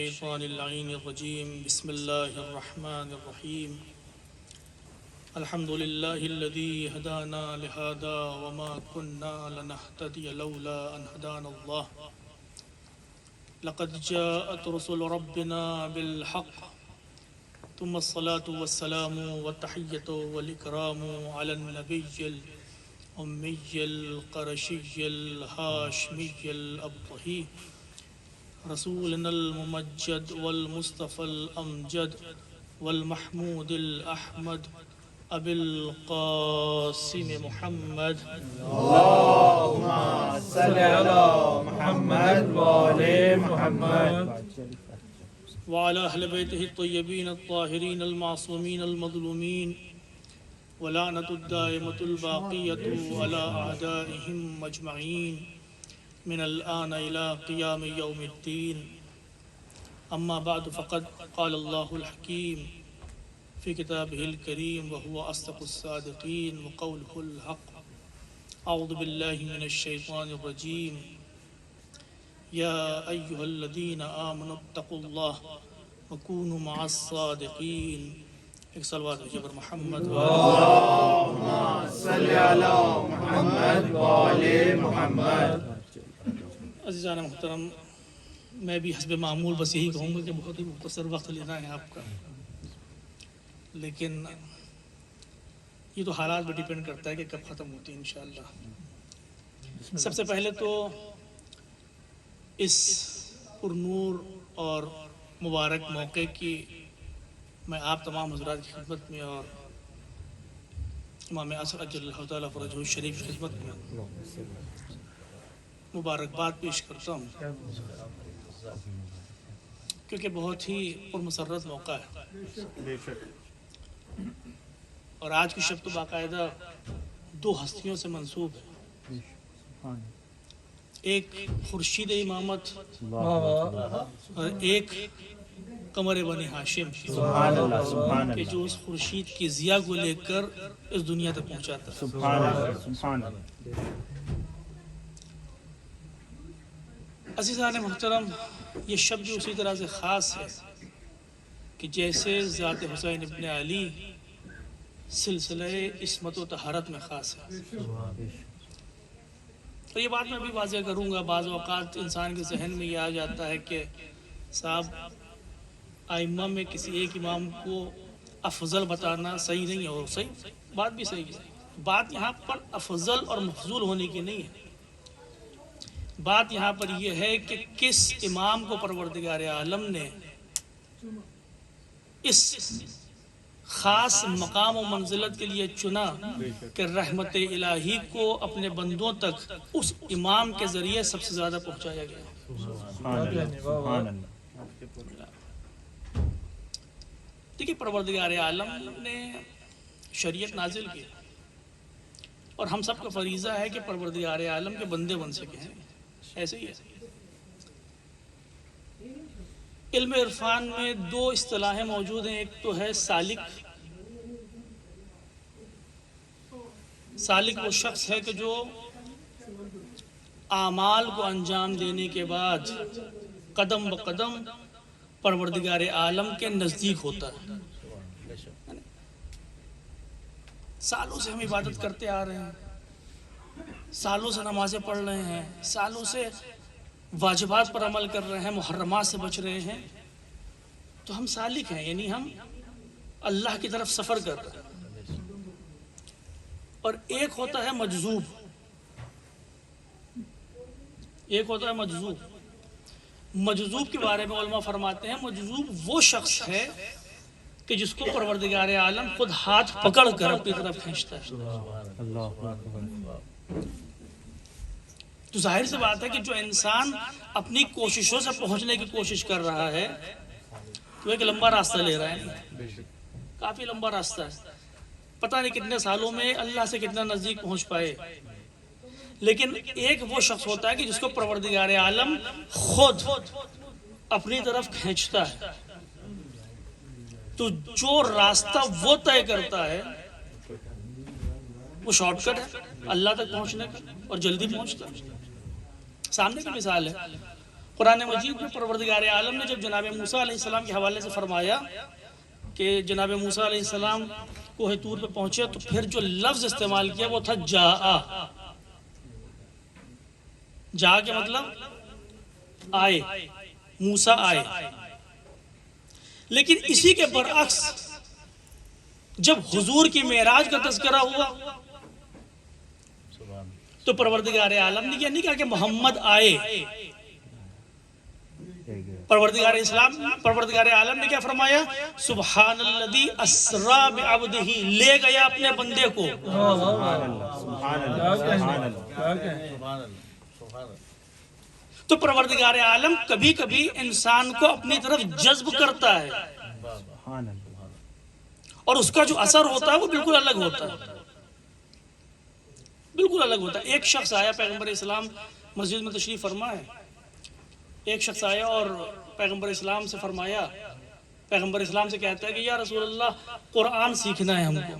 الشيطان اللعين الرجيم بسم الله الرحمن الرحيم الحمد لله الذي هدانا لهذا وما كنا لنهتدي لولا أن هدانا الله لقد جاءت رسل ربنا بالحق ثم الصلاة والسلام والتحية والإكرام على النبي الأمي القرشي الهاشمي الأبطحي رسولنا الممجد والمصطفى الأمجد والمحمود الأحمد أبي القاسم محمد اللهم صل على محمد وآل محمد وعلى أهل بيته الطيبين الطاهرين المعصومين المظلومين ولعنة الدائمة الباقية على أعدائهم أجمعين من الآن إلى قيام يوم الدين أما بعد فقد قال الله الحكيم في كتابه الكريم وهو أصدق الصادقين وقوله الحق أعوذ بالله من الشيطان الرجيم يا أيها الذين آمنوا اتقوا الله وكونوا مع الصادقين ایک صلوات بھیجئے پر محمد اللهم صل على محمد وآل محمد. عزیزان محترم، میں بھی حسب معمول بس یہی کہوں گا کہ بہت ہی مختصر وقت لینا ہے آپ کا، لیکن یہ تو حالات پہ ڈیپینڈ کرتا ہے کہ کب ختم ہوتی ہے انشاءاللہ. سب سے پہلے تو اس پرنور اور مبارک موقع کی میں آپ تمام حضرات کی خدمت میں اور امام اعظم اجل اللہ تعالیٰ فرجہ الشریف کی خدمت میں مبارکباد پیش کرتا ہوں، کیونکہ بہت ہی پرمسرت موقع ہے. اور آج کی شب تو باقاعدہ دو ہستیوں سے منسوب ہے، ایک خورشید امامت اور ایک قمر بنی ہاشم، سبحان اللہ سبحان کہ اللہ جو اس خورشید کی ضیاء کو لے کر اس دنیا تک پہنچاتا ہے. سبحان اللہ سبحان اللہ. عزیزان محترم، یہ شب بھی اسی طرح سے خاص ہے کہ جیسے ذات حسین ابن علی سلسلہ عصمت و طہارت میں خاص ہے. اور یہ بات میں بھی واضح کروں گا، بعض اوقات انسان کے ذہن میں یہ آ جاتا ہے کہ صاحب ائمہ میں کسی ایک امام کو افضل بتانا صحیح نہیں ہے. اور صحیح بات بھی صحیح ہے، بات یہاں پر افضل اور مفضول ہونے کی نہیں ہے. بات یہاں پر یہ ہے کہ کس امام کو پروردگار عالم نے اس خاص مقام و منزلت کے لیے چنا کہ رحمت الہی کو اپنے بندوں تک اس امام کے ذریعے سب سے زیادہ پہنچایا گیا. سبحان اللہ سبحان اللہ. دیکھیے، پروردگار عالم نے شریعت نازل کی اور ہم سب کا فریضہ ہے کہ پروردگار عالم کے بندے بن سکیں. ایسے ہی ہے. علم عرفان میں دو اصطلاحیں موجود ہیں، ایک تو ہے سالک. سالک وہ شخص ہے کہ جو اعمال کو انجام دینے کے بعد قدم بقدم پروردگار عالم کے نزدیک ہوتا ہے. سالوں سے ہم عبادت کرتے آ رہے ہیں، سالوں سے نمازیں پڑھ رہے ہیں، سالوں سے واجبات پر عمل کر رہے ہیں، محرمات سے بچ رہے ہیں، تو ہم سالک ہیں، یعنی ہم اللہ کی طرف سفر کر رہے ہیں. اور ایک ہوتا ہے مجذوب، ایک ہوتا ہے مجذوب. مجذوب کے بارے میں علماء فرماتے ہیں مجذوب وہ شخص ہے کہ جس کو پروردگار عالم خود ہاتھ پکڑ کر اپنی طرف کھینچتا ہے. تو ظاہر سی بات ہے کہ جو انسان اپنی کوششوں سے پہنچنے کی کوشش کر رہا ہے تو ایک لمبا راستہ لے رہا ہے، کافی لمبا راستہ ہے. پتہ نہیں کتنے سالوں میں اللہ سے کتنا نزدیک پہنچ پائے. لیکن ایک وہ شخص ہوتا ہے کہ جس کو پروردگار عالم خود اپنی طرف کھینچتا ہے. تو جو راستہ وہ طے کرتا ہے وہ شارٹ کٹ ہے اللہ تک پہنچنے کا اور جلدی پہنچتا ہے. سامنے کی مثال ہے، قرآن مجید میں پروردگار عالم نے جب جناب موسیٰ علیہ السلام کے حوالے سے فرمایا کہ جناب موسیٰ علیہ السلام کوہ طور پہ پہنچے تو پھر جو لفظ استعمال کیا وہ تھا جاء. جاء کے مطلب آئے، موسیٰ آئے. لیکن اسی کے برعکس جب حضور کی معراج کا تذکرہ ہوا تو پروردگار عالم نے یہ نہیں کہا کہ محمد آئے. پروردگار عالم نے کیا فرمایا؟ سبحان الذی اسری بعبدہ، لے گیا اپنے بندے کو. تو پروردگار عالم کبھی کبھی انسان کو اپنی طرف جذب کرتا ہے اور اس کا جو اثر ہوتا ہے وہ بالکل الگ ہوتا ہے، بالکل الگ ہوتا ہے. ایک شخص آیا، پیغمبر اسلام مسجد میں تشریف فرما ہے. ایک شخص آیا اور پیغمبر اسلام سے فرمایا، پیغمبر اسلام سے کہتا ہے کہ یا رسول اللہ قرآن سیکھنا ہے ہم کو.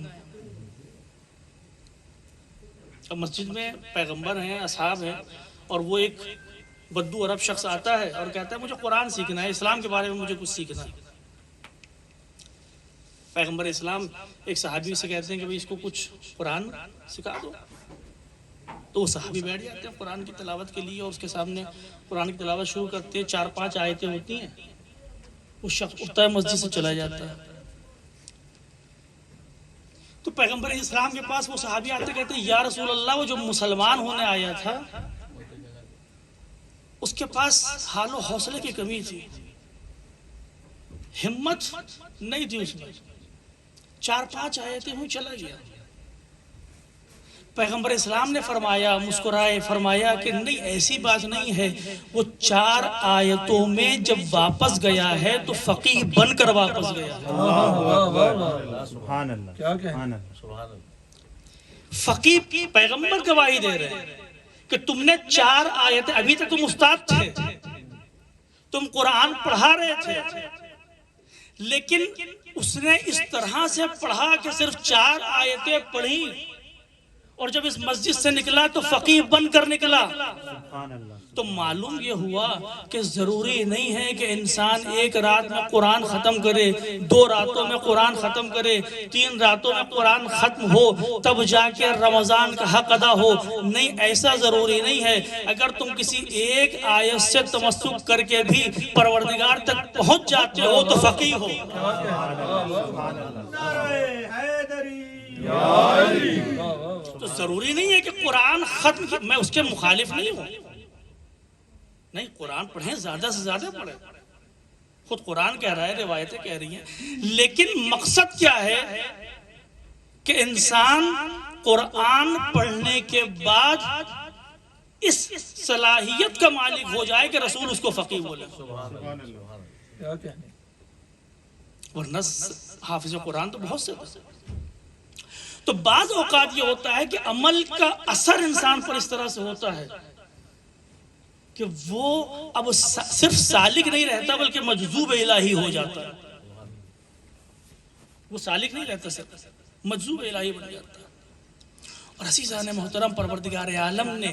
اب مسجد میں پیغمبر ہیں، اصحاب ہیں، اور وہ ایک بدو عرب شخص آتا ہے اور کہتا ہے مجھے قرآن سیکھنا ہے، اسلام کے بارے میں مجھے کچھ سیکھنا ہے. پیغمبر اسلام ایک صحابی سے کہتے ہیں کہ بھئی اس کو کچھ قرآن سکھا دو. تو وہ صحابی بیٹھ جاتے ہیں قرآن کی تلاوت کے لیے اور اس کے سامنے قرآن کی تلاوت شروع کرتے ہیں. 4-5 آیتیں ہوتی ہیں. وہ شخص اٹھتا ہے، مسجد سے چلا جاتا ہے. تو پیغمبر اسلام کے پاس وہ صحابی آتے کہتے ہیں یا رسول اللہ وہ جو مسلمان ہونے آیا تھا اس کے پاس حال و حوصلے کی کمی تھی، ہمت نہیں تھی اس میں. 4-5 آیتیں ہوئی، چلا گیا. پیغمبر اسلام نے فرمایا، مسکرائے، فرمایا کہ نہیں ایسی بات نہیں ہے، وہ 4 آیتوں میں جب واپس گیا ہے تو فقیہ بن کر واپس گیا. سبحان اللہ. فقیہ پیغمبر گواہی دے رہے ہیں کہ تم نے 4 آیتیں، ابھی تک تم استاد تھے، تم قرآن پڑھا رہے تھے، لیکن اس نے اس طرح سے پڑھا کہ صرف 4 آیتیں پڑھی اور جب اس مسجد سے نکلا تو فقیہ بن کر نکلا. تو معلوم یہ ہوا کہ ضروری نہیں ہے کہ انسان ایک رات میں قرآن ختم کرے، 2 راتوں میں قرآن ختم کرے، 3 راتوں میں قرآن ختم ہو تب جا کے رمضان کا حق ادا ہو. نہیں، ایسا ضروری نہیں ہے. اگر تم کسی ایک آیت سے تمسک کر کے بھی پروردگار تک پہنچ جاتے ہو تو فقیہ ہو. تو ضروری نہیں ہے کہ قرآن ختم، میں اس کے مخالف نہیں ہوں. نہیں، قرآن پڑھیں، زیادہ سے زیادہ پڑھیں. خود قرآن کہہ رہا ہے، روایتیں کہہ رہی ہیں. لیکن مقصد کیا ہے کہ انسان قرآن پڑھنے کے بعد اس صلاحیت کا مالک ہو جائے کہ رسول اس کو فقیہ بولے. ورنہ حافظ قرآن تو بہت سے تھے. تو بعض اوقات یہ ہوتا ہے کہ عمل کا اثر انسان پر اس طرح سے ہوتا ہے کہ وہ اب صرف سالک نہیں رہتا بلکہ مجذوب الہی ہو جاتا ہے. وہ سالک نہیں رہتا، صرف مجذوب الہی بن جاتا ہے. اور عزیزان محترم، پروردگار عالم نے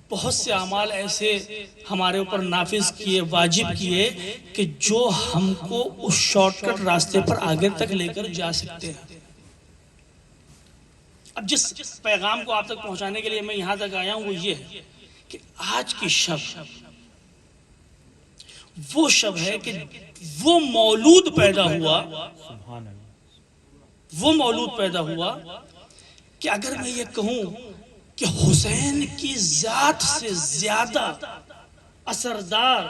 بہت سے اعمال ایسے ہمارے اوپر نافذ کیے، واجب کیے کہ جو ہم کو اس شارٹ کٹ راستے پر آگے تک لے کر جا سکتے ہیں. اب جس پیغام کو آپ تک پہنچانے کے لیے میں یہاں تک آیا ہوں وہ یہ ہے کہ آج کی شب وہ شب ہے کہ وہ مولود پیدا ہوا، وہ مولود پیدا ہوا کہ اگر میں یہ کہوں کہ حسین کی ذات سے زیادہ اثردار،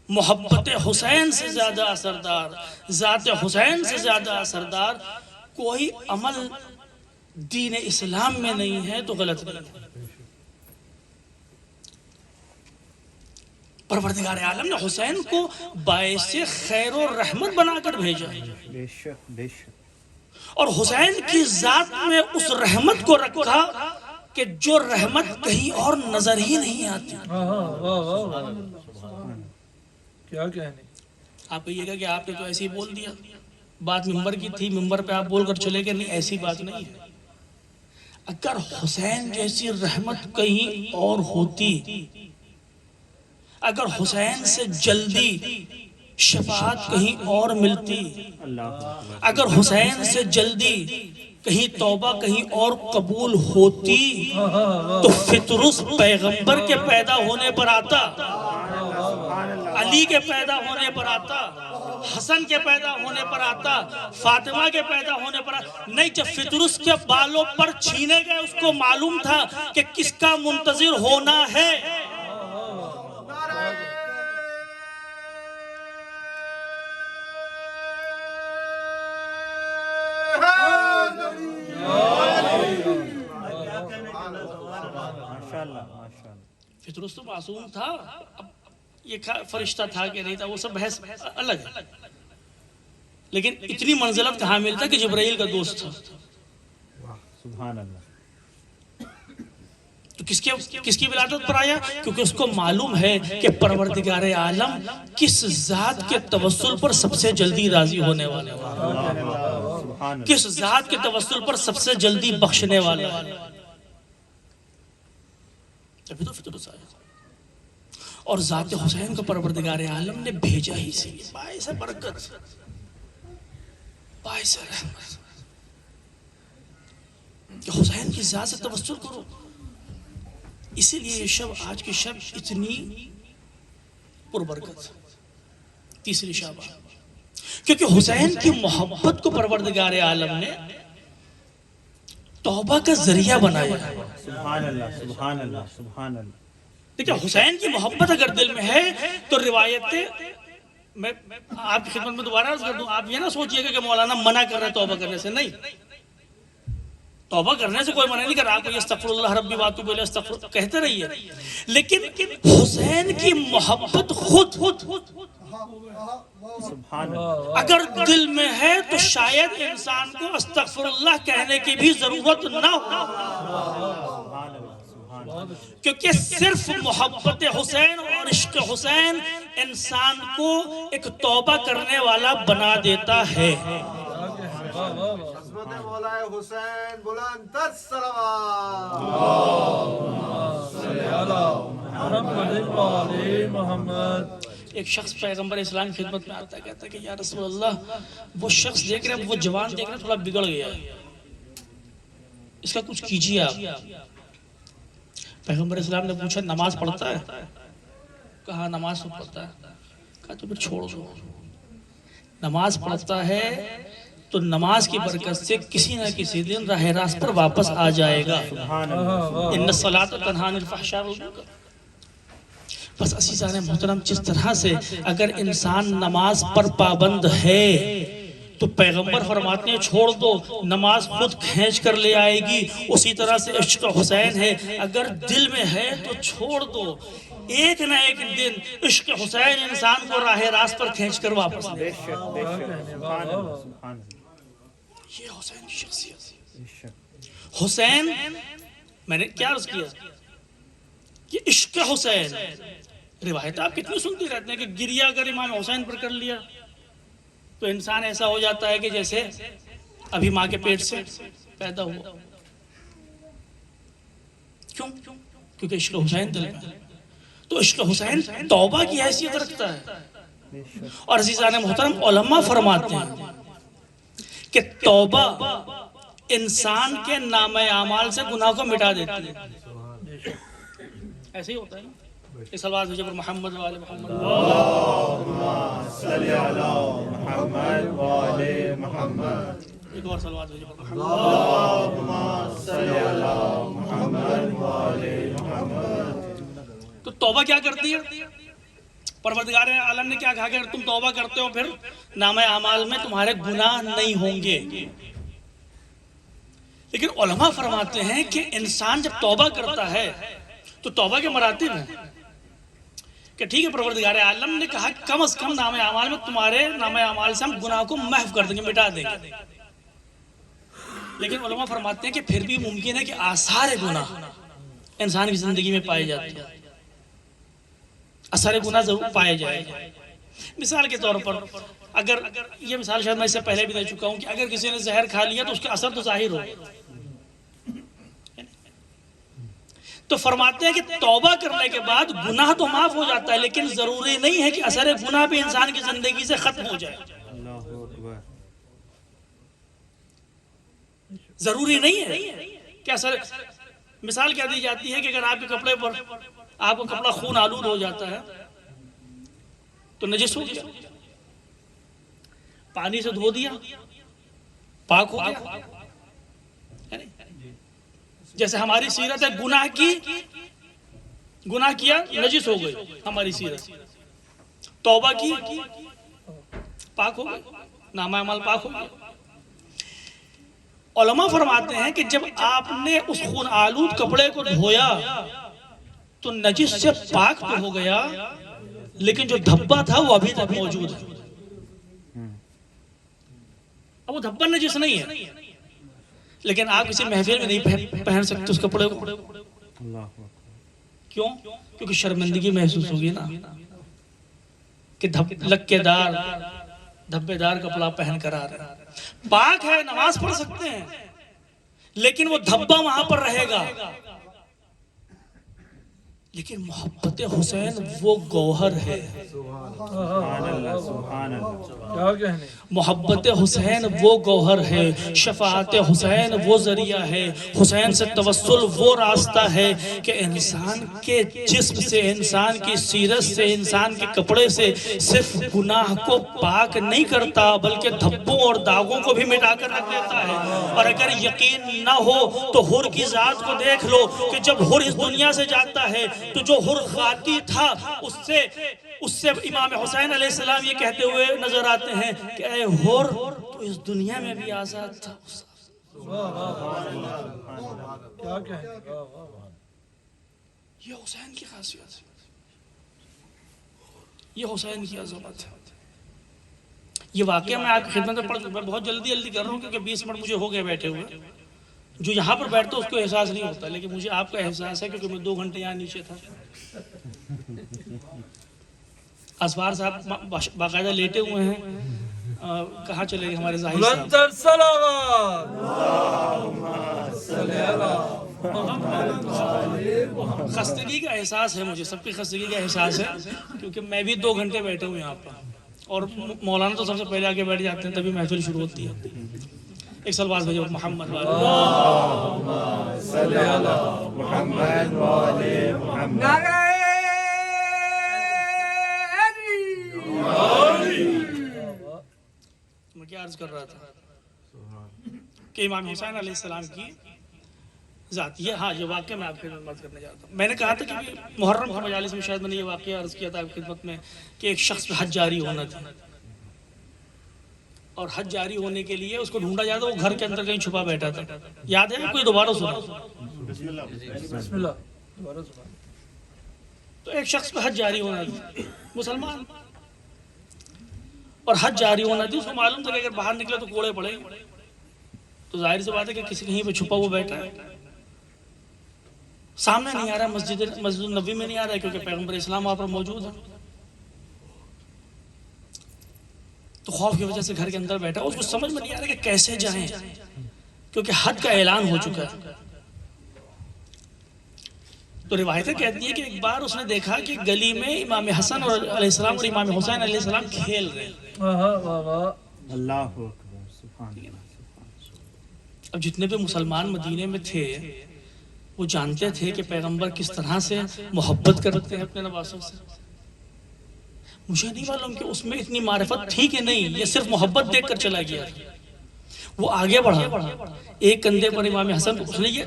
محبت حسین سے زیادہ اثردار، ذات حسین سے زیادہ اثردار کوئی عمل دین اسلام میں نہیں ہے تو غلط نہیں ہے. پروردگار عالم نے حسین کو باعث خیر و رحمت بنا کر بھیجا، اور حسین کی ذات میں اس رحمت کو رکھا کہ جو رحمت کہیں اور نظر ہی نہیں آتی. کیا کہنے. آپ کہیے گا کہ آپ نے تو ایسے ہی بول دیا، بات ممبر کی تھی، ممبر پہ آپ بول کر چلے گئے. نہیں، ایسی بات نہیں ہے. اگر حسین جیسی رحمت کہیں اور ہوتی اگر حسین سے جلدی شفاعت کہیں اور ملتی، اگر حسین سے جلدی کہیں توبہ کہیں اور قبول ہوتی تو فطرس پیغمبر کے پیدا ہونے پر آتا، علی کے پیدا ہونے پر آتا، حسن کے پیدا ہونے پر آتا، فاطمہ کے پیدا ہونے پر آتا. نہیں، جب فطرس کے بالوں پر چھینے گئے اس کو معلوم تھا کہ کس کا منتظر ہونا ہے. فطرس تو معصوم تھا، اب یہ فرشتہ تھا کہ نہیں تھا وہ سب بحث الگ ہے، لیکن اتنی منزلت کہاں ملتا کہ جبرائیل کا دوست تھا. سبحان اللہ. تو کس کی ولادت پر آیا؟ کیونکہ اس کو معلوم ہے کہ پروردگار عالم کس ذات کے توسل پر سب سے جلدی راضی ہونے والے ہیں، کس ذات کے توسل پر سب سے جلدی بخشنے والے ہیں. ابھی تو فطرس آیا اور ذات حسین کو پروردگار عالم نے بھیجا ہی سے باعث برکت، باعث رحمت، کہ حسین کی ذات سے توسل کرو. اسی لیے یہ شب، آج کی شب اتنی پربرکت. تیسری شب کیونکہ حسین کی محبت کو پروردگار عالم نے توبہ کا ذریعہ بنایا. سبحان اللہ. سبحان اللہ. سبحان اللہ. دیکھیں، حسین کی محبت اگر دل میں ہے تو روایتیں، میں آپ کی خدمت میں دوبارہ عرض کر دوں، آپ یہ نہ سوچئے کہ مولانا منع کر رہے ہیں توبہ کرنے سے. نہیں، توبہ کرنے سے کوئی منع نہیں کر رہا. آپ کو استغفر اللہ ربی واتوب الیہ استغفر کہتے رہیے، لیکن حسین کی محبت خود سبحان اللہ. اگر دل میں ہے تو شاید انسان کو استغفر اللہ کہنے کی بھی ضرورت نہ ہو، کیونکہ صرف محبت حسین اور عشق حسین انسان کو ایک توبہ کرنے والا بنا دیتا ہے. عظمت مولا حسین بلند تر صلوات. محمد. ایک شخص پیغمبر اسلام کی خدمت میں آتا ہے، کہتا ہے کہ یا رسول اللہ، وہ شخص دیکھ رہے ہیں، وہ جوان دیکھ رہے ہیں، تھوڑا بگڑ گیا ہے، اس کا کچھ کیجیے آپ. پیغمبر اسلام نے پوچھا نماز پڑھتا ہے؟ کہا نماز تو پڑھتا ہے. کہا تو پھر چھوڑ دو. نماز پڑھتا ہے تو نماز کی برکت سے کسی نہ کسی دن راہ راست پر واپس آ جائے گا. ان الصلاۃ تنہی عن الفحشاء والمنکر. بس عزیزان محترم، جس طرح سے اگر انسان نماز پر پابند ہے تو پیغمبر فرماتے ہیں چھوڑ دو، نماز خود کھینچ کر لے آئے گی. اسی طرح سے عشق حسین ہے، اگر دل میں ہے تو چھوڑ دو، ایک نہ ایک دن عشق حسین انسان کو راہ راست پر کھینچ کر واپس لے. یہ حسین کی شخصیت. حسین، میں نے کیا عرض کیا کہ عشق حسین، روایت آپ کتنی سنتی رہتے ہیں کہ گریہ اگر امام حسین پر کر لیا تو انسان ایسا ہو جاتا ہے کہ جیسے ابھی ماں کے پیٹ سے پیدا ہوا. کیوں؟ کیونکہ عشق حسین دل میں. تو عشق حسین توبہ کی حیثیت رکھتا ہے. اور عزیزان محترم، علماء فرماتے ہیں کہ توبہ انسان کے نامہ اعمال سے گناہ کو مٹا دیتی ہے. ایسے ہی ہوتا ہے نا. اس سلوات بھیجے پر محمد و آل محمد. اللہم صلی علی محمد و آل محمد. ایک اور سلوات بھیجے پر محمد. اللہم صلی علی محمد و آل محمد. تو توبہ کیا کرتی ہے؟ پروردگار عالم نے کیا کہا کہ اگر تم توبہ کرتے ہو پھر نامہ اعمال میں تمہارے گناہ نہیں ہوں گے. لیکن علماء فرماتے ہیں کہ انسان جب توبہ کرتا ہے تو توبہ کے مراتب ہیں کہ ٹھیک ہے، پروردگار عالم نے کہا کم از کم نامہ اعمال میں تمہارے نامہ اعمال سے ہم گناہ کو محو کر دیں گے، مٹا دیں گے. لیکن علماء فرماتے ہیں کہ پھر بھی ممکن ہے کہ آثار گناہ انسان کی زندگی میں پائے جاتے ہیں. اثر گناہ ضرور پائے جائے گا. مثال کے طور پر اگر یہ مثال شاید میں اس سے پہلے بھی دے چکا ہوں کہ اگر کسی نے زہر کھا لیا تو اس کا اثر تو ظاہر ہو. تو فرماتے ہیں کہ توبہ کرنے کے بعد گناہ تو معاف ہو جاتا ہے، لیکن ضروری نہیں ہے کہ اثر گناہ بھی انسان کی زندگی سے ختم ہو جائے. ضروری نہیں ہے کہ اثر. مثال کیا دی جاتی ہے کہ اگر آپ کے کپڑے پر آپ کا کپڑا خون آلود ہو جاتا ہے تو نجس ہو گیا، پانی سے دھو دیا پاک ہو گیا. جیسے ہماری سیرت ہے گناہ کی، گناہ کیا نجس ہو گئی ہماری سیرت، توبہ کی پاک ہو گئی، نامہ اعمال پاک ہو گیا. علماء فرماتے ہیں کہ جب آپ نے اس خون آلود کپڑے کو دھویا تو نجس سے پاک تو ہو گیا، لیکن جو دھبا تھا وہ ابھی تک موجود ہے. اب وہ دھبا نجس نہیں ہے، لیکن آپ کسی محفل میں نہیں پہن سکتے اس کپڑے کو. کیوں؟ کیونکہ شرمندگی محسوس ہوگی نا کہ لکے دار دھبے دار کپڑا پہن کر آ رہا ہے. پاک ہے، نماز پڑھ سکتے ہیں، لیکن وہ دھبا وہاں پر رہے گا. لیکن محبت حسین وہ گوہر ہے. کیا کہنے. محبت حسین وہ گوہر ہے، شفاعت حسین وہ ذریعہ ہے، حسین سے توسل وہ راستہ ہے کہ انسان کے جسم سے، انسان کی سیرت سے، انسان کے کپڑے سے صرف گناہ کو پاک نہیں کرتا بلکہ دھبوں اور داغوں کو بھی مٹا کر رکھ دیتا ہے. اور اگر یقین نہ ہو تو حر کی ذات کو دیکھ لو کہ جب حر اس دنیا سے جاتا ہے تو جو حر خاطی تھا اس سے امام حسین علیہ السلام یہ کہتے ہوئے نظر آتے ہیں کہ اے حر تو اس دنیا میں بھی آزاد تھا. کیا کہنے. یہ حسین کی خاصیت ہے، یہ حسین کی عظمت ہے. یہ واقعہ میں آپ کی خدمت میں پڑھ، میں بہت جلدی کر رہا ہوں کیونکہ 20 منٹ مجھے ہو گئے بیٹھے ہوئے. جو یہاں پر بیٹھتا اس کو احساس نہیں ہوتا، لیکن مجھے آپ کا احساس ہے کیونکہ میں 2 گھنٹے یہاں نیچے تھا. اسوار صاحب باقاعدہ لیٹے ہوئے ہیں. کہاں چلے گئے ہمارے ظاہر صاحب؟ بلندر صلوات. خستگی کا احساس ہے مجھے، سب کی خستگی کا احساس ہے کیونکہ میں بھی 2 گھنٹے بیٹھے ہوئے یہاں پر، اور مولانا تو سب سے پہلے آگے بیٹھ جاتے ہیں تبھی محفل شروع ہوتی ہے. ایک سلوات بھیجو محمد میں کیا عرض کر رہا تھا کہ امام حسین علیہ السلام کی ذات یہ. ہاں، یہ واقعہ میں آپ کی خدمت کرنے جاتا ہوں. میں نے کہا تھا کہ محرم کی مجالس میں شاید میں نے یہ واقعہ عرض کیا تھا آپ کی خدمت میں کہ ایک شخص پہ حج جاری ہونا تھا، اور حج جاری ہونے کے لیے اس کو ڈھونڈا جاتا، وہ گھر کے اندر کہیں چھپا بیٹھا تھا. یاد ہے کوئی دوبارہ سنا؟ بسم اللہ. دوبارہ سنا. تو ایک شخص پہ حج جاری ہونا تھی، مسلمان، اور حج جاری ہونا تھی. اس کو معلوم تھا کہ اگر باہر نکلے تو کوڑے پڑے گے، تو ظاہر سی بات ہے کہ کسی کہیں پہ چھپا وہ بیٹھا ہے. سامنے نہیں آ رہا، مسجد النبوی میں نہیں آ رہا ہے کیونکہ پیغمبر اسلام وہاں پر موجود ہے. تو خوف کی وجہ سے گھر کے اندر بیٹھا. اس کو سمجھ میں نہیں آ رہا کہ کیسے جائیں کیونکہ حج کا اعلان ہو چکا ہے. تو روایتیں کہتی ہیں کہ ایک بار اس نے دیکھا کہ گلی میں امام حسن علیہ السلام اور امام حسین علیہ السلام کھیل رہے ہیں. اللہ اکبر. سبحان اللہ. اب جتنے بھی مسلمان مدینے میں تھے وہ جانتے تھے کہ پیغمبر کس طرح سے محبت کرتے ہیں اپنے نواسوں سے. مجھے نہیں معلوم کہ اس میں اتنی معرفت تھی کہ نہیں، یہ صرف محبت دیکھ کر چلا گیا. وہ آگے بڑھا، ایک کندھے پر امام حسن کو. اس نے یہ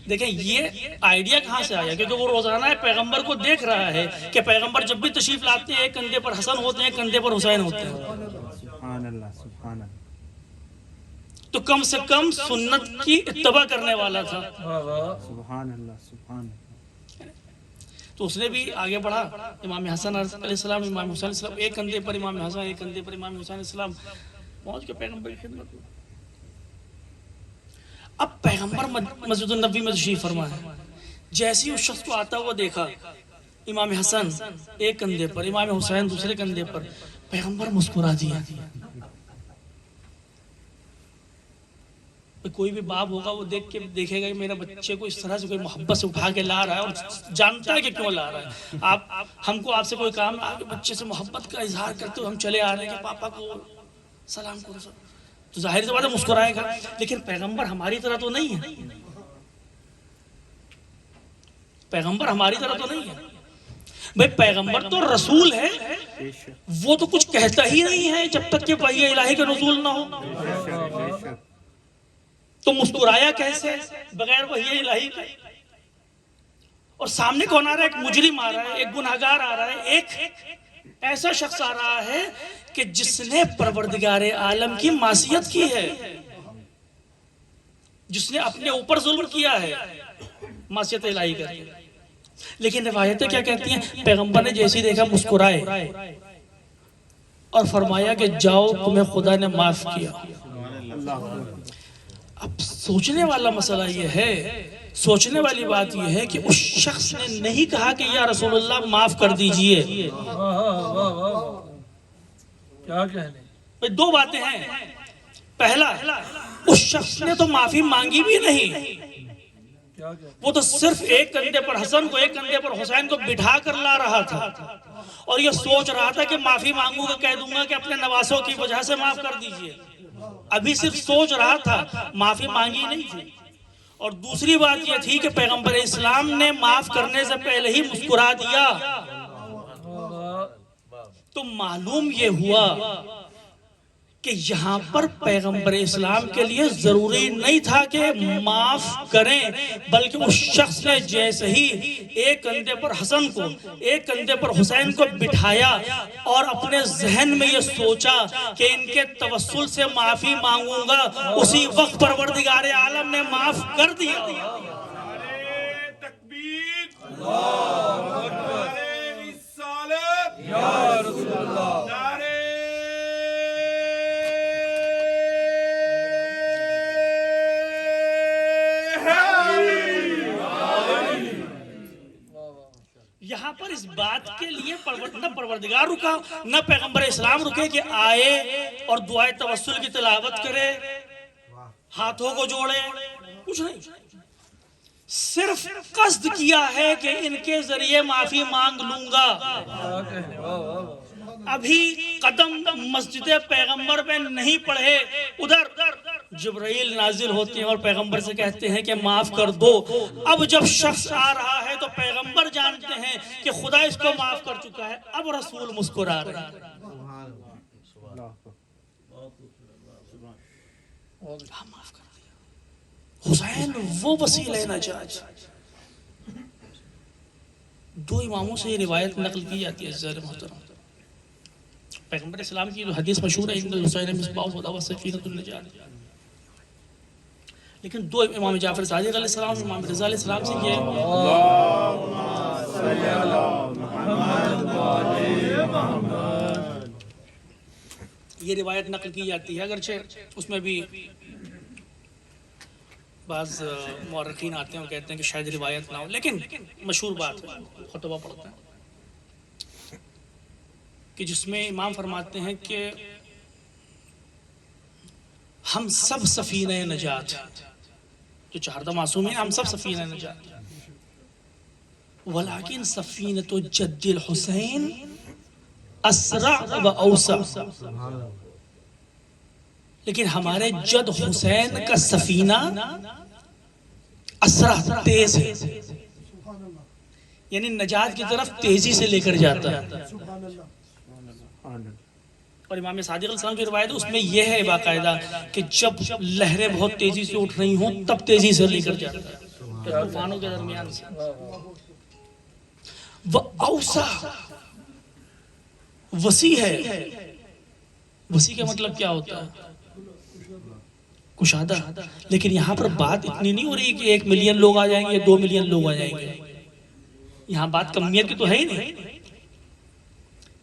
دیکھیں یہ آئیڈیا کہاں سے آیا، کیونکہ وہ روزانہ پیغمبر کو دیکھ رہا ہے کہ پیغمبر جب بھی تشریف لاتے ہیں ایک کندھے پر حسن ہوتے ہیں، ایک کندھے پر حسین ہوتے ہیں. سبحان اللہ. سبحان اللہ. تو کم سے کم سنت کی اتباع کرنے والا تھا. سبحان اللہ. سبحان اللہ. تو اس نے بھی آگے بڑھا. امام حسن علیہ السلام، امام حسین علیہ السلام، ایک کندھے پر امام حسن، ایک کندھے پر امام حسین علیہ السلام پہنچ کے پیغمبر کی خدمت میں. اب پیغمبر مسجد النبوی میں تشریف فرما ہے. جیسے ہی اس شخص کو آتا ہوا دیکھا، امام حسن ایک کندھے پر، امام حسین دوسرے کندھے پر، پیغمبر مسکرا دیا. کوئی بھی باپ ہوگا وہ دیکھے گا کہ میرا بچے کو اس طرح سے کوئی محبت سے اٹھا کے لا رہا ہے اور جانتا ہے کہ کیوں لا رہا ہے. آپ سے کوئی کام آپ کے بچے سے محبت کا اظہار کرتے ہوئے ہم چلے آ رہے ہیں کہ پاپا کو سلام کرو, تو ظاہر سی بات ہے مسکرائے گا. لیکن پیغمبر ہماری طرح تو نہیں ہے, پیغمبر ہماری طرح تو نہیں ہے بھئی. پیغمبر تو رسول ہے, وہ تو کچھ کہتا ہی نہیں ہے جب تک کہ وحی الہی کا نزول نہ ہو. تو مسکرایا کیسے بغیر وحی الہی کے؟ اور سامنے کون آ رہا ہے؟ ایک مجرم آ رہا ہے, ایک گناہگار آ رہا ہے, ایک ایسا شخص آ رہا ہے کہ جس نے پروردگار عالم کی معصیت کی ہے, جس نے اپنے اوپر ظلم کیا ہے معصیت الہی کر کے. لیکن روایتیں کیا کہتی ہیں؟ پیغمبر نے جیسے دیکھا مسکرائے اور فرمایا کہ جاؤ تمہیں خدا نے معاف کیا. اب سوچنے والا مسئلہ یہ ہے, سوچنے والی بات یہ ہے کہ اس شخص نے نہیں کہا کہ یا رسول اللہ معاف کر دیجئے. کیا کہنے؟ دو باتیں ہیں. پہلا, اس شخص نے تو معافی مانگی بھی نہیں, وہ تو صرف ایک کندھے پر حسن کو ایک کندھے پر حسین کو بٹھا کر لا رہا تھا اور یہ سوچ رہا تھا کہ معافی مانگوں گا, کہہ دوں گا کہ اپنے نواسوں کی وجہ سے معاف کر دیجئے. ابھی صرف سوچ رہا تھا, معافی مانگی نہیں تھی. اور دوسری بات یہ تھی کہ پیغمبر اسلام نے معاف کرنے سے پہلے ہی مسکرا دیا. تو معلوم یہ ہوا کہ یہاں پر پیغمبر اسلام کے لیے ضروری نہیں تھا کہ معاف کریں, بلکہ اس شخص نے جیسے ہی ایک کندھے پر حسن کو ایک کندھے پر حسین کو بٹھایا اور اپنے ذہن میں یہ سوچا کہ ان کے توسل سے معافی مانگوں گا, اسی وقت پروردگار عالم نے معاف کر دیا. یہاں پر اس بات کے لیے نہ پروردگار رکا نہ پیغمبر اسلام رکے کہ آئے اور دعائے توسل کی تلاوت کرے, ہاتھوں کو جوڑے, کچھ نہیں. صرف قصد کیا ہے کہ ان کے ذریعے معافی مانگ لوں گا. ابھی قدم مسجد پیغمبر میں نہیں پڑھے, ادھر جبرائیل نازل ہوتے ہیں اور پیغمبر سے کہتے ہیں کہ معاف کر دو. اب جب شخص آ رہا ہے تو پیغمبر جانتے ہیں کہ خدا اس کو معاف کر چکا ہے. اب رسول مسکرا رہے ہیں, معاف کر دیا. حسین وہ وسیلہ نجات. دو اماموں سے یہ روایت نقل کی جاتی ہے عزیزان محترم. پیغمبر اسلام کی جو حدیث مشہور ہے ان حسین مصباح الہدی و سفینۃ النجات, لیکن دو امام جعفر صادق علیہ السلام امام رضا علیہ السلام سے یہ روایت نقل کی جاتی ہے, اگرچہ اس میں بھی بعض مورخین آتے ہیں اور کہتے ہیں کہ شاید روایت نہ ہو, لیکن مشہور بات ہے, خطبہ پڑھتے ہیں کہ جس میں امام فرماتے ہیں کہ ہم سب سفینہ نجات, جو 14 معصومین ہم سب سفینہ نجات, ولیکن سفینۃ جد الحسین اسرع و اوسع, لیکن ہمارے جد حسین کا سفینہ اسرع تیز ہے, یعنی نجات کی طرف تیزی سے لے کر جاتا ہے. اور امام صادق علیہ السلام کی روایت اس میں یہ ہے باقاعدہ کہ جب لہریں بہت تیزی سے اٹھ رہی ہوں تب تیزی سے لے کر جاتا ہے طوفانوں کے درمیان سے. وہ اوسع وسیع ہے. وسیع کا مطلب کیا ہوتا ہے؟ کشادہ. لیکن یہاں پر بات اتنی نہیں ہو رہی کہ 1 ملین لوگ آ جائیں گے, 2 ملین لوگ آ جائیں گے. یہاں بات کمیت کی تو ہے ہی نہیں,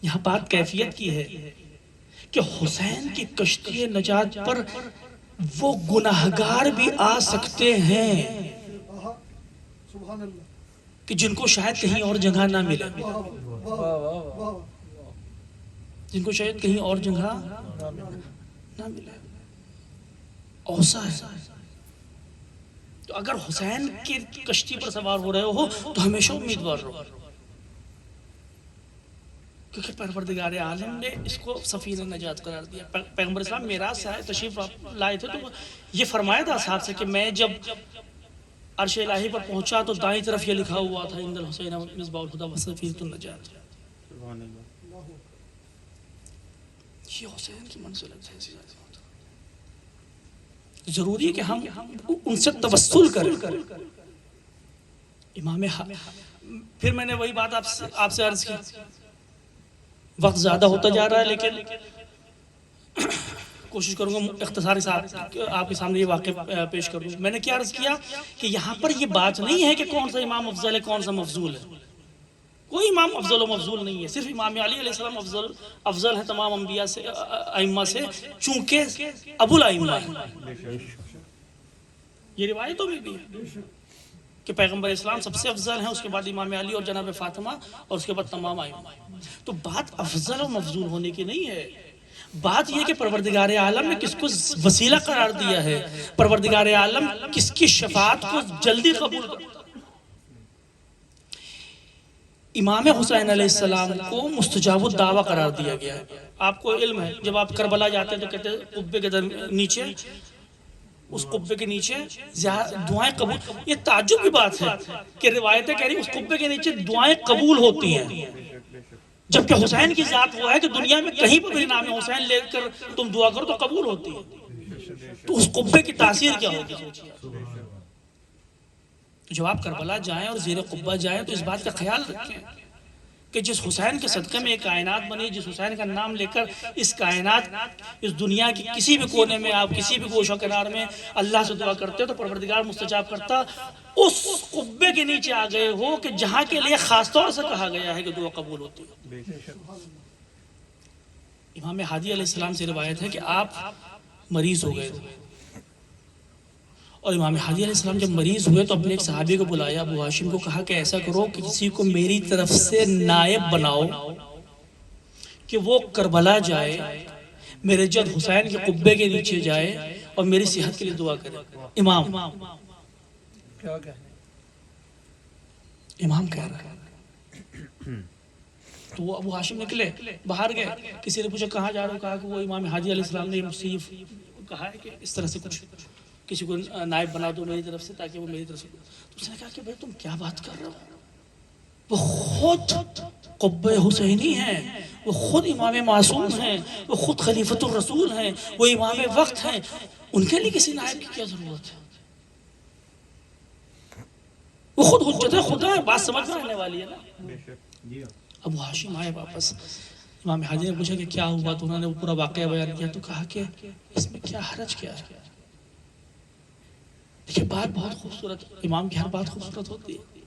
یہاں بات کیفیت کی ہے کہ حسین کی کشتی نجات پر وہ گناہگار بھی آ سکتے ہیں کہ جن کو شاید کہیں اور جگہ نہ ملے, جن کو شاید کہیں اور جگہ نہ ملے. اوسع ہے, تو اگر حسین کی کشتی پر سوار ہو رہے ہو تو ہمیشہ امیدوار رہو، کیونکہ پروردگار عالم نے اس کو سفینہ نجات قرار دیا۔ پیغمبر اسلام معراج سے آئے، تشریف لائے تھے تو یہ فرمایا تھا اصحاب سے کہ میں جب عرش الہی پر پہنچا تو دائیں طرف یہ لکھا ہوا تھا عند الحسین مصباح الہدی و سفینۃ النجات۔ سبحان اللہ۔ یہ حسین کی منزلت ہے۔ ضروری ہے کہ ہم ان سے توسل کریں۔ امام پھر میں نے وہی بات آپ سے عرض کی، وقت زیادہ ہوتا جا رہا ہے لیکن کوشش کروں گا اختصار سے آپ کے سامنے یہ واقعہ پیش کروں۔ میں نے کیا عرض کیا کہ یہاں پر یہ بات نہیں ہے کہ کون سا امام افضل ہے کون سا مفضول ہے، کوئی امام افضل و مفضول نہیں ہے، صرف امام علی علیہ السلام افضل ہے تمام انبیاء سے، ائمہ سے، چونکہ ابو الائمہ ہے۔ یہ روایتوں میں بھی ہے کہ پیغمبر اسلام سب سے افضل ہیں، اس کے بعد امام علی اور جناب فاطمہ اور اس کے بعد تمام ائمہ۔ تو بات افضل و مفضول ہونے کی نہیں ہے، بات یہ کہ پروردگار عالم نے کس کو وسیلہ قرار دیا ہے، پروردگار عالم کس کی شفاعت کو جلدی قبول کرتا۔ امام حسین علیہ السلام کو مستجاب الدعوہ قرار دیا گیا ہے۔ آپ کو علم ہے جب آپ کربلا جاتے ہیں تو کہتے ہیں قبے کے نیچے، اس قبے کے نیچے دعائیں قبول، یہ تعجب کی بات ہے کہ روایتیں کہہ رہی اس قبے کے نیچے دعائیں قبول ہوتی ہیں، جبکہ حسین کی ذات وہ ہے کہ دنیا میں کہیں پر بھی نام حسین لے کر تم دعا کرو تو قبول ہوتی ہے۔ تو اس قبے کی تاثیر کیا ہوگی؟ جب آپ کربلا جائیں اور زیر قبہ جائیں تو اس بات کا خیال رکھیں کہ جس حسین کے صدقے میں ایک کائنات بنی، جس حسین کا نام لے کر اس کائنات، اس دنیا کی کسی بھی کونے میں آپ کسی بھی گوشہ کنار میں اللہ سے دعا کرتے ہو تو پروردگار مستجاب کرتا۔ اس قبے کے نیچے آ گئے ہو کہ جہاں کے لیے خاص طور سے کہا گیا ہے کہ دعا قبول ہوتی ہے۔ امام ہادی علیہ السلام سے روایت ہے کہ آپ مریض ہو گئے تھے، اور امام ہادی علیہ السلام جب مریض ہوئے تو اپنے ایک صحابی کو بلایا، ابو ہاشم کو کہا کہ ایسا کرو کہ کسی کو میری طرف سے نائب بناؤ کہ وہ کربلا جائے، میرے جد حسین کے قبے کے نیچے جائے اور میری صحت کے لیے دعا کرے۔ امام کیا کہنے، امام کہہ رہا ہے۔ تو وہ ابو ہاشم نکلے، باہر گئے، کسی نے پوچھا کہاں جا رہے ہو؟ کہا کہ وہ امام ہادی علیہ السلام نے مصیف کہا ہے کہ اس طرح سے کچھ کسی کو نائب بنا دو میری طرف سے تاکہ وہ میری طرف سے۔ تو اس نے کہا کہ بھائی تم کیا بات کر رہے ہو، وہ خود قبہ حسینی ہیں، وہ خود امام معصوم ہیں، وہ خود خلیفۃ الرسول ہیں، وہ امام وقت ہیں، ان کے لیے کسی نائب کی کیا ضرورت ہے؟ وہ خود حجت خدا ہے، بات سمجھ میں آنے والی ہے نا۔ ابو ہاشم آئے واپس، امام ہادی نے پوچھا کہ کیا ہوا، تو انہوں نے وہ پورا واقعہ بیان کیا، تو کہا کہ اس میں کیا حرج کیا ہے؟ دیکھیں بات بہت خوبصورت، امام کی ہر بات خوبصورت ہوتی ہے۔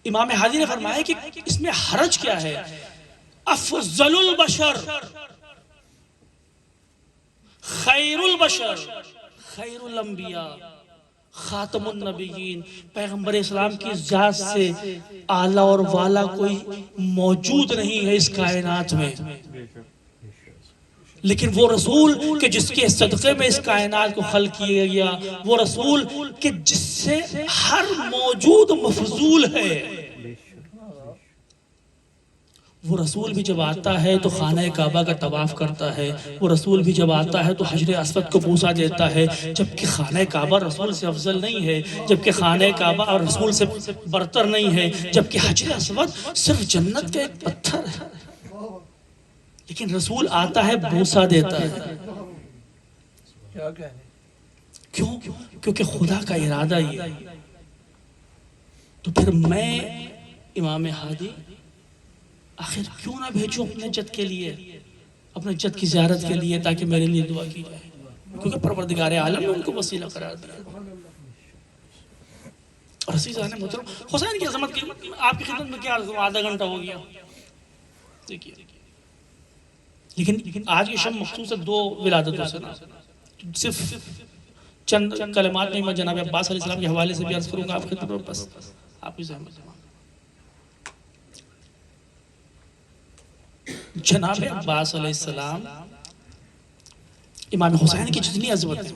امام ہادی نے فرمایا کہ اس میں حرج کیا ہے؟ افضل البشر، خیر البشر، خیر الانبیاء، خاتم النبیین، پیغمبر اسلام کی ذات سے اعلیٰ اور والا کوئی موجود نہیں ہے اس کائنات میں، لیکن وہ رسول کہ جس کے صدقے میں اس کائنات کو خلق کیا گیا، وہ رسول کہ جس سے ہر موجود مفضول ہے، وہ رسول بھی جب آتا ہے تو خانہ کعبہ کا طواف کرتا ہے، وہ رسول بھی جب آتا ہے تو حجر اسود کو بوسہ دیتا ہے، جبکہ خانہ کعبہ رسول سے افضل نہیں ہے، جبکہ خانہ کعبہ اور رسول سے برتر نہیں ہے، جبکہ حجر اسود صرف جنت کا ایک پتھر ہے، لیکن رسول آتا ہے بوسہ دیتا ہے۔ کیا کہنے، کیوں؟ کیونکہ خدا کا ارادہ یہ ہے۔ تو پھر میں امام ہادی آخر کیوں نہ بھیجوں اپنے جد کے لیے، اپنے جد کی زیارت کے لیے، تاکہ میرے لیے دعا کی جائے، کیونکہ پروردگار عالم نے ان کو وسیلہ قرار دیا۔ اور عزیزان محترم، حسین کی عظمت کی آپ کی خدمت میں کیا عرض کروں، آدھا گھنٹہ ہو گیا دیکھیے، لیکن آج کی شب مخصوص ہے دو ولادتوں سے، صرف چند کلمات میں جناب عباس علیہ السلام کے حوالے سے بھی عرض کروں گا آپ کی خدمت میں، بس آپ کی زحمت ہے۔ جناب عباس علیہ السلام امام حسین کی جتنی عظمت ہے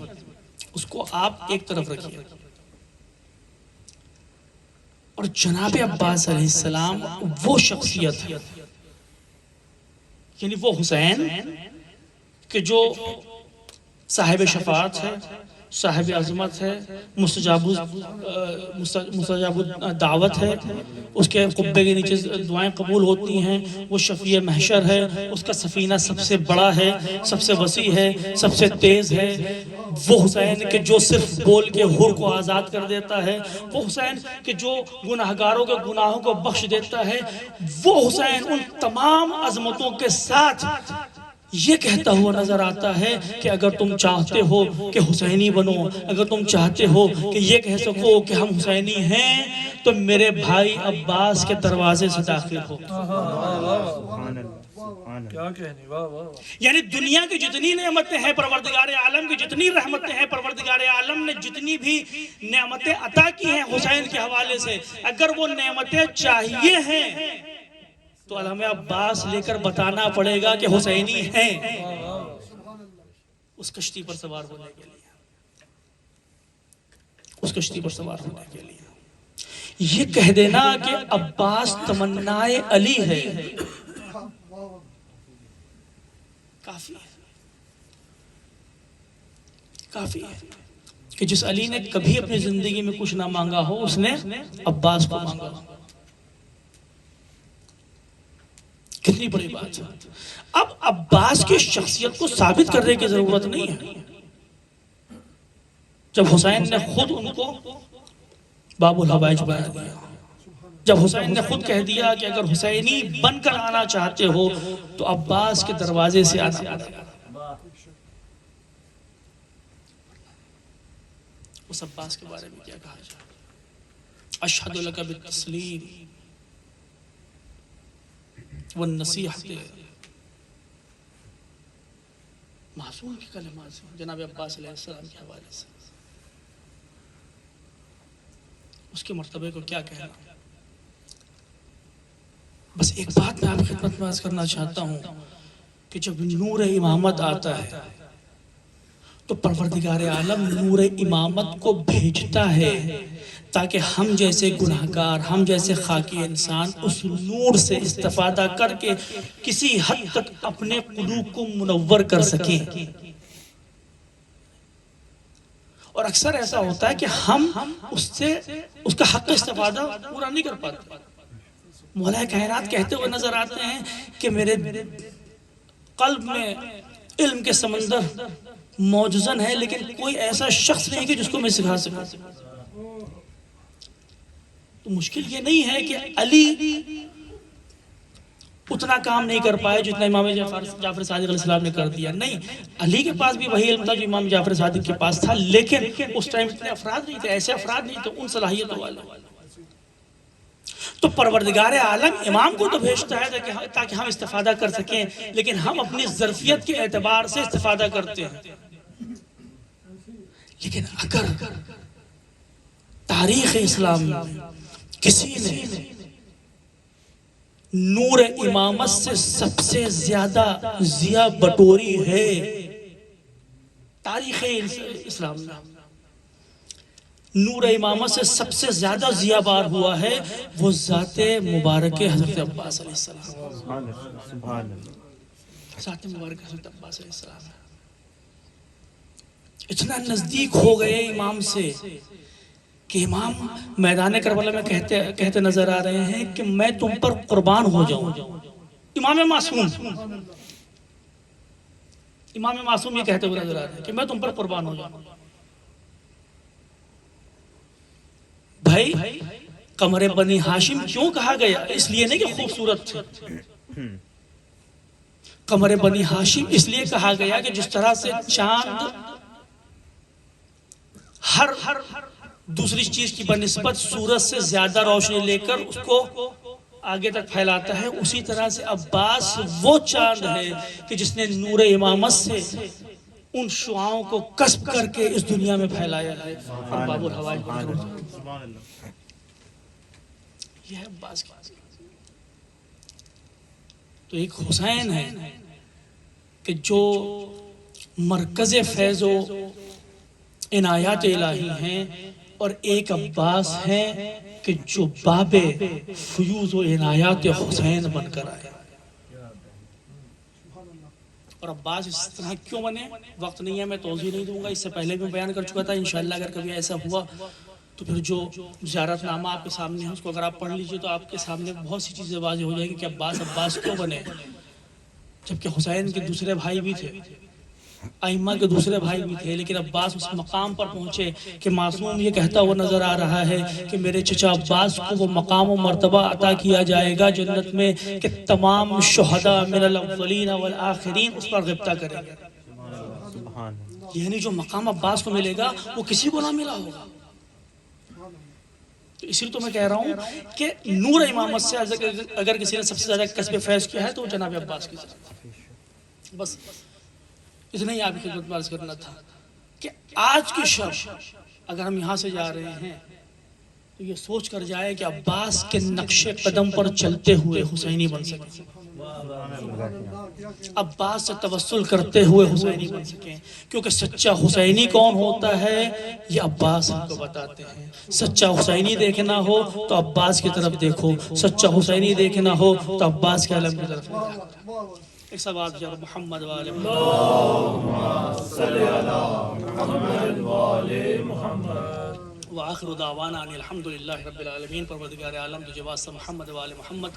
اس کو آپ ایک طرف رکھیے، اور جناب عباس علیہ السلام وہ شخصیت ہے، یعنی وہ حسین کہ جو صاحب شفاعت ہے، صاحب عظمت ہے، مستجاب دعوت ہے، اس کے قبے کے نیچے دعائیں قبول ہوتی ہیں، وہ شفیع محشر ہے، اس کا سفینہ سب سے بڑا ہے، سب سے وسیع ہے، سب سے تیز ہے، وہ حسین کہ جو صرف بول کے حر کو آزاد کر دیتا ہے، وہ حسین کہ جو گناہگاروں کے گناہوں کو بخش دیتا ہے، وہ حسین ان تمام عظمتوں کے ساتھ یہ کہتا ہوا نظر آتا ہے کہ اگر تم چاہتے ہو کہ حسینی بنو، اگر تم چاہتے ہو کہ یہ کہہ سکو کہ ہم حسینی ہیں، تو میرے بھائی عباس کے دروازے سے داخل ہو۔ سبحان اللہ، سبحان اللہ۔ کیا کہنے، واہ واہ واہ۔ یعنی دنیا کی جتنی نعمتیں ہیں، پروردگار عالم کی جتنی رحمتیں ہیں، پروردگار عالم نے جتنی بھی نعمتیں عطا کی ہیں حسین کے حوالے سے، اگر وہ نعمتیں چاہیے ہیں تو علامہ عباس لے کر بتانا پڑے گا کہ حسینی ہیں، اس کشتی پر سوار ہونے کے لیے، اس کشتی پر سوار ہونے کے لیے یہ کہہ دینا کہ عباس تمنائے علی ہے، کافی ہے، کافی ہے کہ جس علی نے کبھی اپنی زندگی میں کچھ نہ مانگا ہو، اس نے عباس کو مانگا ہو۔ کتنی بڑی بات ہے۔ اب عباس کی شخصیت کو ثابت کرنے کی ضرورت نہیں ہے، جب حسین نے خود ان کو باب الحوائج بنا دیا، جب حسین نے خود کہہ دیا کہ اگر حسینی بن کر آنا چاہتے ہو تو عباس کے دروازے سے آنا پڑے گا۔ اس عباس کے بارے میں کیا کہا جائے؟ اشہد لک بالتسلیم والنصیحت، معصوم کی کلمات سے جناب عباس علیہ السلام کے حوالے سے، اس کے مرتبے کو کیا کہنا۔ بس ایک بات میں آپ کی خدمت میں عرض کرنا چاہتا ہوں کہ جب نور امامت آتا ہے تو پروردگار عالم نور امامت کو بھیجتا ہے تاکہ ہم جیسے گناہگار، ہم جیسے خاکی انسان اس نور سے استفادہ کر کے کسی حد تک اپنے قلوب کو منور کر سکیں۔ اور اکثر ایسا ہوتا ہے کہ ہم اس کا حق استفادہ پورا نہیں کر پاتے۔ مولا کائنات کہتے ہوئے نظر آتے ہیں کہ میرے قلب میں علم کے سمندر موجزن ہے، لیکن کوئی ایسا شخص نہیں کہ جس کو میں سکھا سکوں۔ تو مشکل یہ نہیں ہے کہ علی اتنا کام نہیں کر پائے جتنا امام جعفر صادق علیہ السلام نے کر دیا، نہیں، علی کے پاس بھی وہی علم تھا جو امام جعفر صادق کے پاس تھا، لیکن اس ٹائم اتنے افراد نہیں تھے، ایسے افراد نہیں تھے ان صلاحیتوں والے۔ تو پروردگار عالم امام کو تو بھیجتا ہے تاکہ ہم استفادہ کر سکیں، لیکن ہم اپنی ظرفیت کے اعتبار سے استفادہ کرتے ہیں۔ لیکن اگر تاریخ اسلام میں کسی نے نور امامت سے سب سے زیادہ ضیاء بٹوری ہے تاریخ اسلام میں، نور امامت سے سب سے زیادہ ضیاء بار ہوا ہے، وہ ذات مبارک حضرت عباس علیہ السلام، سبحان اللہ، سبحان اللہ۔ ذات مبارک حضرت عباس علیہ السلام اتنا نزدیک ہو گئے امام سے کہ امام میدان کربلا میں کہتے نظر آ رہے ہیں کہ میں تم پر قربان ہو جاؤں۔ امام معصوم یہ کہتے ہوئے نظر آ رہے ہیں کہ میں تم پر قربان ہو جاؤں۔ بھائی قمر بنی ہاشم کیوں کہا گیا؟ اس لیے نہیں کہ خوبصورت تھے، قمر بنی ہاشم اس لیے کہا گیا کہ جس طرح سے چاند ہر دوسری چیز کی بنسبت سورج سے زیادہ روشنی لے کر اس کو آگے تک پھیلاتا ہے، اسی طرح سے عباس وہ چاند ہے کہ جس نے نور امامت سے ان شعاؤں کو کسب کر کے اس دنیا میں پھیلایا ہے۔ اور باب الحوائج سبحان اللہ۔ یہ ہے عباس کی۔ تو ایک حسین ہے کہ جو مرکز فیض و عنایات الہی ہیں، اور ایک عباس ہیں کہ جو باب فیوز و عنایات حسین بن کر آئے. اور عباس اس طرح کیوں بنے، وقت نہیں ہے، میں توضیح نہیں دوں گا، اس سے پہلے بھی بیان کر چکا تھا. انشاءاللہ اگر کبھی ایسا ہوا تو پھر جو زیارت نامہ آپ کے سامنے ہے اس کو اگر آپ پڑھ لیجئے تو آپ کے سامنے بہت سی چیزیں واضح ہو جائیں گی کہ عباس کیوں بنے، جبکہ حسین کے دوسرے بھائی بھی تھے، ائمہ کے دوسرے بھائی بھی تھے، لیکن عباس اس مقام پر پہنچے کہ معصوم یہ کہتا ہوا نظر آ رہا ہے کہ میرے چچا عباس کو وہ مقام و مرتبہ عطا کیا جائے گا جنت میں کہ تمام شہداء من الاولین والآخرین اس پر غبطہ کریں گے. سبحان اللہ. یعنی جو مقام عباس کو ملے گا وہ کسی کو نہ ملا ہوگا. تو اسی لیے تو میں کہہ رہا ہوں کہ نور امامت سے اگر کسی نے سب سے زیادہ کسب فیض کیا ہے تو وہ جناب عباس کی طرف. بس اتنا ہی آپ کی خدمت میں عرض کرنا تھا کہ آج کی شب اگر ہم یہاں سے جا رہے ہیں تو یہ سوچ کر جائے کہ عباس کے نقش قدم پر چلتے ہوئے حسینی بن سکیں، عباس سے توسل کرتے ہوئے حسینی بن سکیں. کیونکہ سچا حسینی کون ہوتا ہے یہ عباس ہم کو بتاتے ہیں. سچا حسینی دیکھنا ہو تو عباس کی طرف دیکھو، سچا حسینی دیکھنا ہو تو عباس کے علم کی طرف دیکھو. ایک سب آپ جب محمد والے وآخر دعوانا ان الحمدللہ رب العالمین. پروردگار عالم تجھے واسطہ محمد والے محمد